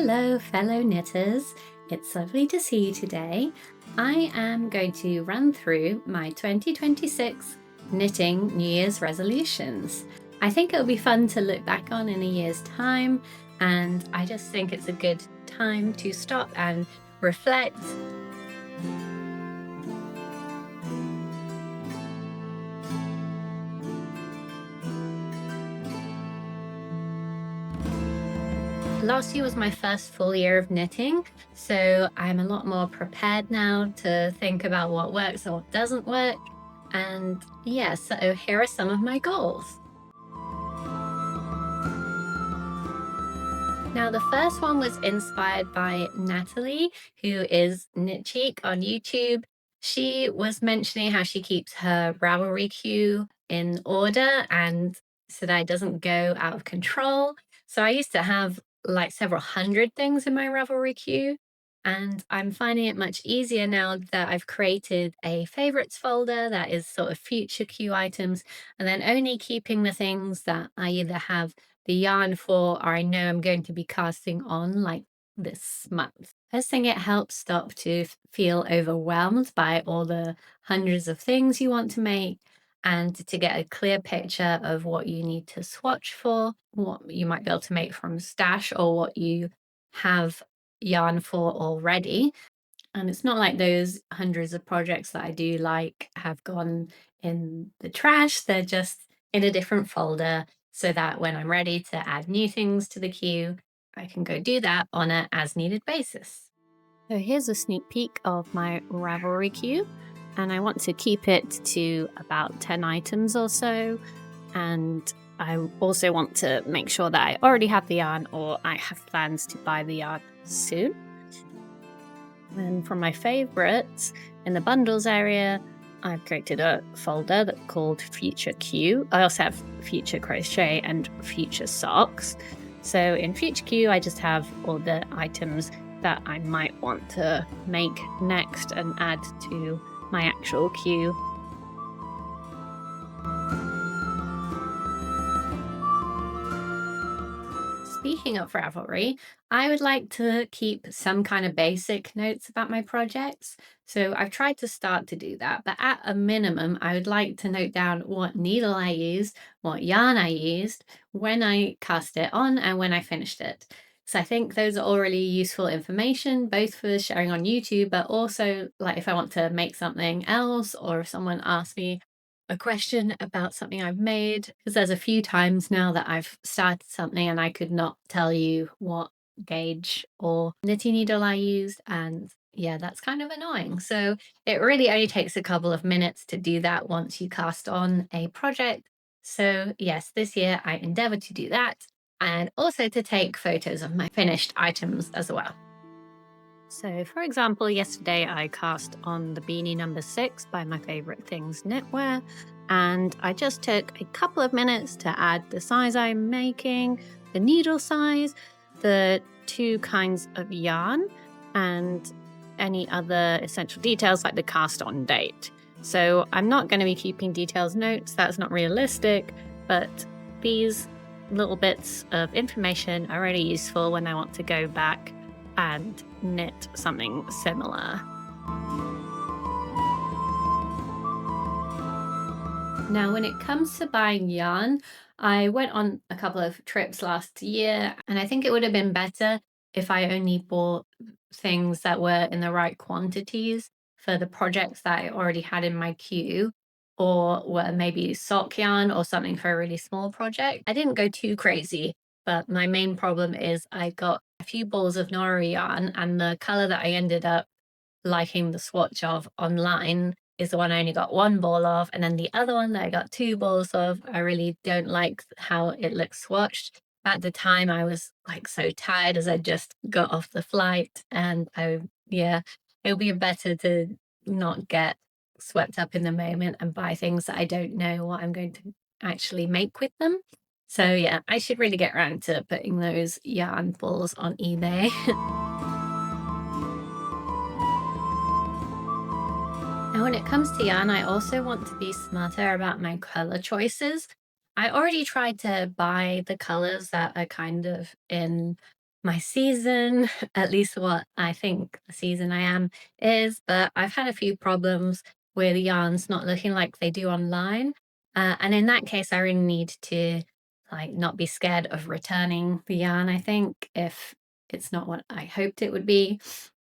Hello, fellow knitters. It's lovely to see you today. I am going to run through my 2026 knitting New Year's resolutions. I think it'll be fun to look back on in a year's time, and I just think it's a good time to stop and reflect. Last year was my first full year of knitting, so I'm a lot more prepared now to think about what works and what doesn't work. And yeah, so here are some of my goals. Now, the first one was inspired by Natalie, who is Knit Cheek on YouTube. She was mentioning how she keeps her Ravelry queue in order and so that it doesn't go out of control. So I used to have like several hundred things in my Ravelry queue, and I'm finding it much easier now that I've created a favorites folder that is sort of future queue items, and then only keeping the things that I either have the yarn for or I know I'm going to be casting on like this month. First thing, it helps stop to feel overwhelmed by all the hundreds of things you want to make and to get a clear picture of what you need to swatch for, what you might be able to make from stash or what you have yarn for already. And it's not like those hundreds of projects that I do like have gone in the trash. They're just in a different folder so that when I'm ready to add new things to the queue, I can go do that on a as needed basis. So here's a sneak peek of my Ravelry queue, and I want to keep it to about 10 items or so. And I also want to make sure that I already have the yarn or I have plans to buy the yarn soon. And from my favorites, in the bundles area, I've created a folder that's called Future Queue. I also have Future Crochet and Future Socks. So in Future Queue, I just have all the items that I might want to make next and add to my actual queue. Speaking of Ravelry, I would like to keep some kind of basic notes about my projects. So I've tried to start to do that, but at a minimum, I would like to note down what needle I used, what yarn I used, when I cast it on, and when I finished it. So I think those are all really useful information, both for sharing on YouTube, but also like if I want to make something else, or if someone asks me a question about something I've made, because there's a few times now that I've started something and I could not tell you what gauge or knitting needle I used, and yeah, that's kind of annoying. So it really only takes a couple of minutes to do that once you cast on a project. So yes, this year I endeavored to do that and also to take photos of my finished items as well. So, for example, yesterday I cast on the beanie number 6 by My Favorite Things Knitwear, and I just took a couple of minutes to add the size I'm making, the needle size, the 2 kinds of yarn, and any other essential details like the cast on date. So, I'm not going to be keeping details notes, that's not realistic, but these little bits of information are really useful when I want to go back and knit something similar. Now, when it comes to buying yarn, I went on a couple of trips last year, and I think it would have been better if I only bought things that were in the right quantities for the projects that I already had in my queue, or were maybe sock yarn or something for a really small project. I didn't go too crazy, but my main problem is I got a few balls of Nora yarn, and the color that I ended up liking the swatch of online is the one I only got 1 ball of, and then the other one that I got 2 balls of, I really don't like how it looks swatched. At the time, I was like so tired as I just got off the flight, and yeah, it'll be better to not get swept up in the moment and buy things that I don't know what I'm going to actually make with them. So yeah, I should really get around to putting those yarn balls on eBay. Now, when it comes to yarn, I also want to be smarter about my color choices. I already tried to buy the colors that are kind of in my season, at least what I think the season I am is, but I've had a few problems with yarns not looking like they do online. And in that case, I really need to like not be scared of returning the yarn, I think, if it's not what I hoped it would be.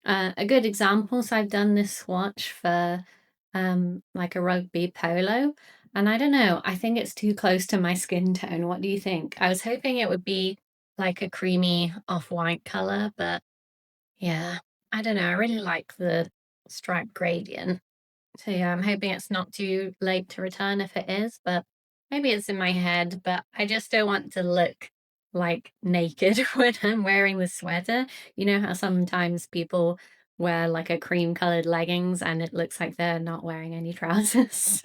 A good example, so I've done this swatch for like a rugby polo. And I don't know, I think it's too close to my skin tone. What do you think? I was hoping it would be like a creamy off-white color, but yeah, I don't know. I really like the stripe gradient. So yeah, I'm hoping it's not too late to return if it is, but maybe it's in my head, but I just don't want to look like naked when I'm wearing the sweater. You know how sometimes people wear like a cream colored leggings and it looks like they're not wearing any trousers.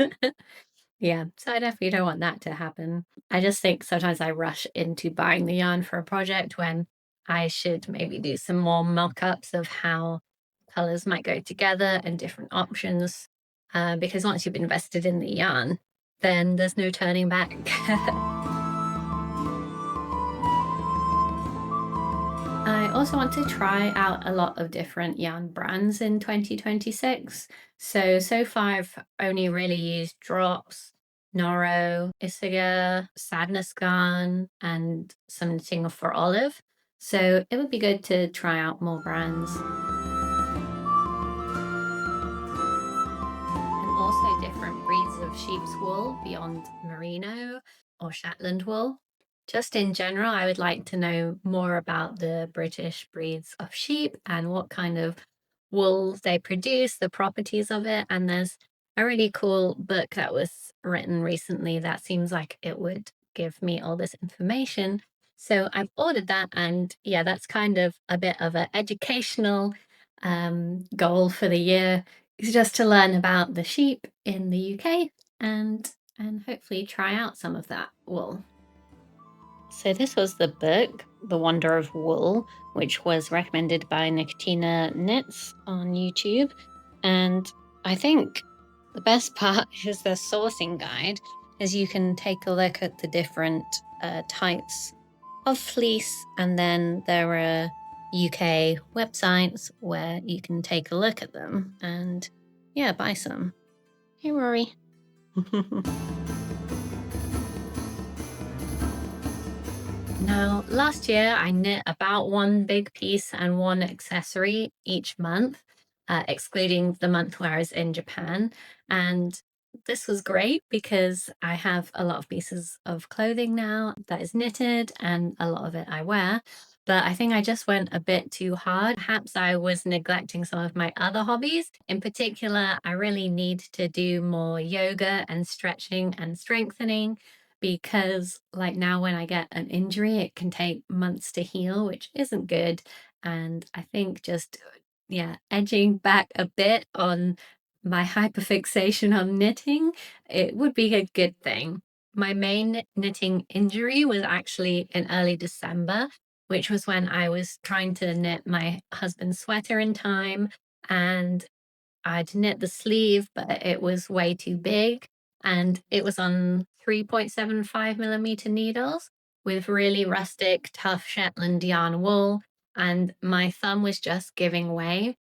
Yeah, so I definitely don't want that to happen. I just think sometimes I rush into buying the yarn for a project when I should maybe do some more mock-ups of how colors might go together and different options. Because once you've invested in the yarn, then there's no turning back. I also want to try out a lot of different yarn brands in 2026. So far I've only really used Drops, Noro, Isaga, Sadness Garn, and some knitting for Olive. So it would be good to try out more brands. And also different breeds of sheep's wool beyond merino or Shetland wool. Just in general, I would like to know more about the British breeds of sheep and what kind of wool they produce, the properties of it. And there's a really cool book that was written recently that seems like it would give me all this information. So I've ordered that, and yeah, that's kind of a bit of an educational goal for the year, is just to learn about the sheep in the UK and hopefully try out some of that wool. So this was the book, The Wonder of Wool, which was recommended by Nicotina Knits on YouTube. And I think the best part is the sourcing guide, as you can take a look at the different types of fleece, and then there are UK websites where you can take a look at them and yeah, buy some. Hey, Rory. Now, last year I knit about one big piece and one accessory each month, excluding the month where I was in Japan. And this was great because I have a lot of pieces of clothing now that is knitted and a lot of it I wear. But I think I just went a bit too hard. Perhaps I was neglecting some of my other hobbies. In particular, I really need to do more yoga and stretching and strengthening because like now when I get an injury, it can take months to heal, which isn't good. And I think just, yeah, edging back a bit on my hyperfixation on knitting, it would be a good thing. My main knitting injury was actually in early December, which was when I was trying to knit my husband's sweater in time, and I'd knit the sleeve, but it was way too big. And it was on 3.75 millimeter needles with really rustic, tough Shetland yarn wool. And my thumb was just giving way.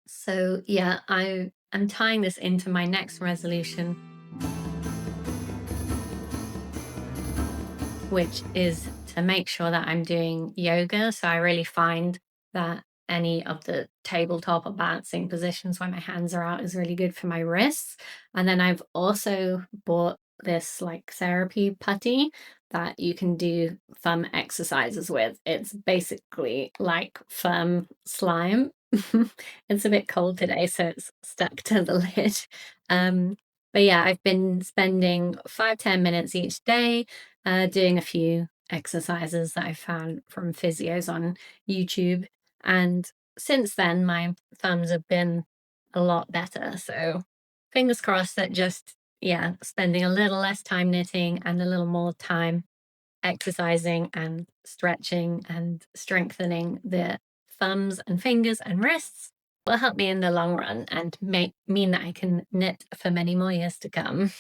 So, yeah, I'm tying this into my next resolution, which is to make sure that I'm doing yoga. So I really find that any of the tabletop or balancing positions where my hands are out is really good for my wrists. And then I've also bought this like therapy putty that you can do thumb exercises with. It's basically like firm slime. It's a bit cold today, so it's stuck to the lid. Um, but yeah, I've been spending 5-10 minutes each day doing a few exercises that I found from physios on YouTube. And since then, my thumbs have been a lot better. So fingers crossed that just, yeah, spending a little less time knitting and a little more time exercising and stretching and strengthening the thumbs and fingers and wrists will help me in the long run and mean that I can knit for many more years to come.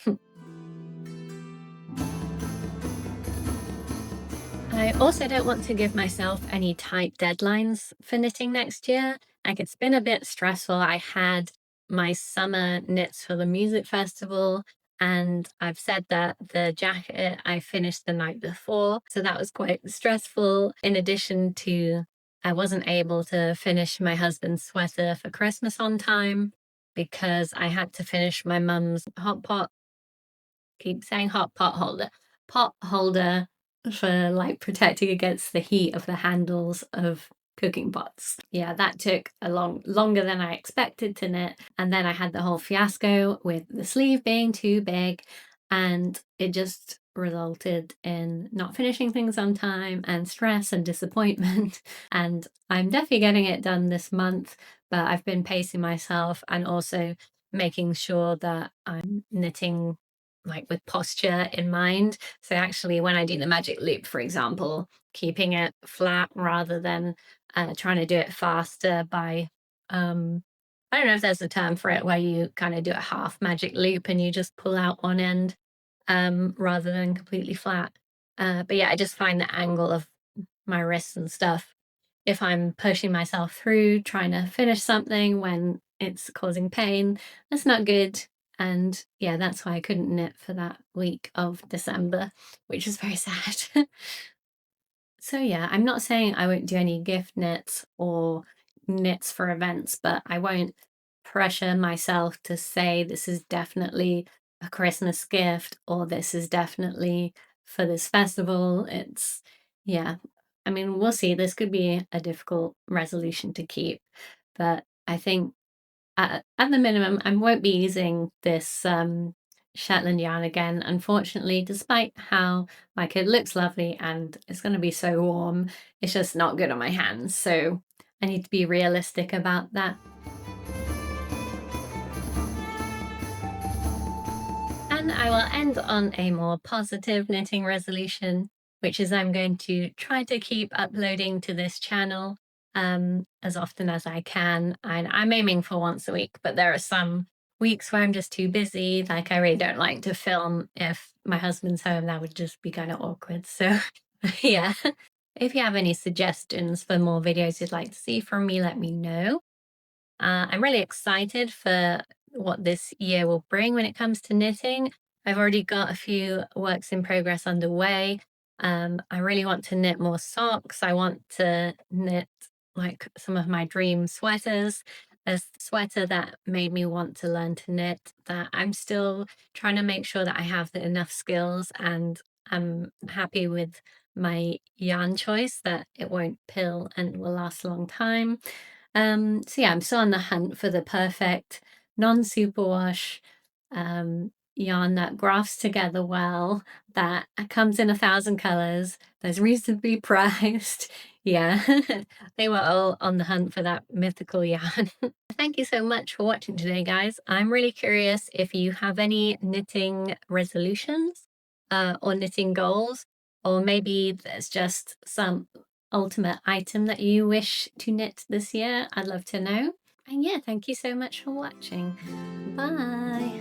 I also don't want to give myself any tight deadlines for knitting next year. Like, it's been a bit stressful. I had my summer knits for the music festival, and I've said that the jacket I finished the night before, so that was quite stressful. In addition to, I wasn't able to finish my husband's sweater for Christmas on time because I had to finish my mum's hot pot, keep saying hot pot holder for like protecting against the heat of the handles of cooking pots. Yeah, that took longer than I expected to knit. And then I had the whole fiasco with the sleeve being too big, and it just resulted in not finishing things on time and stress and disappointment. And I'm definitely getting it done this month, but I've been pacing myself and also making sure that I'm knitting like with posture in mind. So actually when I do the magic loop, for example, keeping it flat rather than trying to do it faster by I don't know if there's a term for it where you kind of do a half magic loop and you just pull out one end rather than completely flat. But yeah, I just find the angle of my wrists and stuff, if I'm pushing myself through trying to finish something when it's causing pain, that's not good. And yeah, that's why I couldn't knit for that week of December, which is very sad. So yeah, I'm not saying I won't do any gift knits or knits for events, but I won't pressure myself to say this is definitely a Christmas gift or this is definitely for this festival. It's, yeah, I mean, we'll see. This could be a difficult resolution to keep, but I think at the minimum, I won't be using this Shetland yarn again, unfortunately, despite how like it looks lovely and it's going to be so warm. It's just not good on my hands. So I need to be realistic about that. And I will end on a more positive knitting resolution, which is I'm going to try to keep uploading to this channel as often as I can. And I'm aiming for once a week, but there are some weeks where I'm just too busy. Like I really don't like to film if my husband's home. That would just be kind of awkward. So yeah, if you have any suggestions for more videos you'd like to see from me, let me know. I'm really excited for what this year will bring when it comes to knitting. I've already got a few works in progress underway. I really want to knit more socks. I want to knit like some of my dream sweaters. There's a sweater that made me want to learn to knit that I'm still trying to make sure that I have enough skills and I'm happy with my yarn choice, that it won't pill and will last a long time. So yeah, I'm still on the hunt for the perfect non-superwash yarn that grafts together well, that comes in 1,000 colors, that's reasonably priced. Yeah, they were all on the hunt for that mythical yarn. Thank you so much for watching today, guys. I'm really curious if you have any knitting resolutions or knitting goals, or maybe there's just some ultimate item that you wish to knit this year. I'd love to know. And yeah, thank you so much for watching. Bye.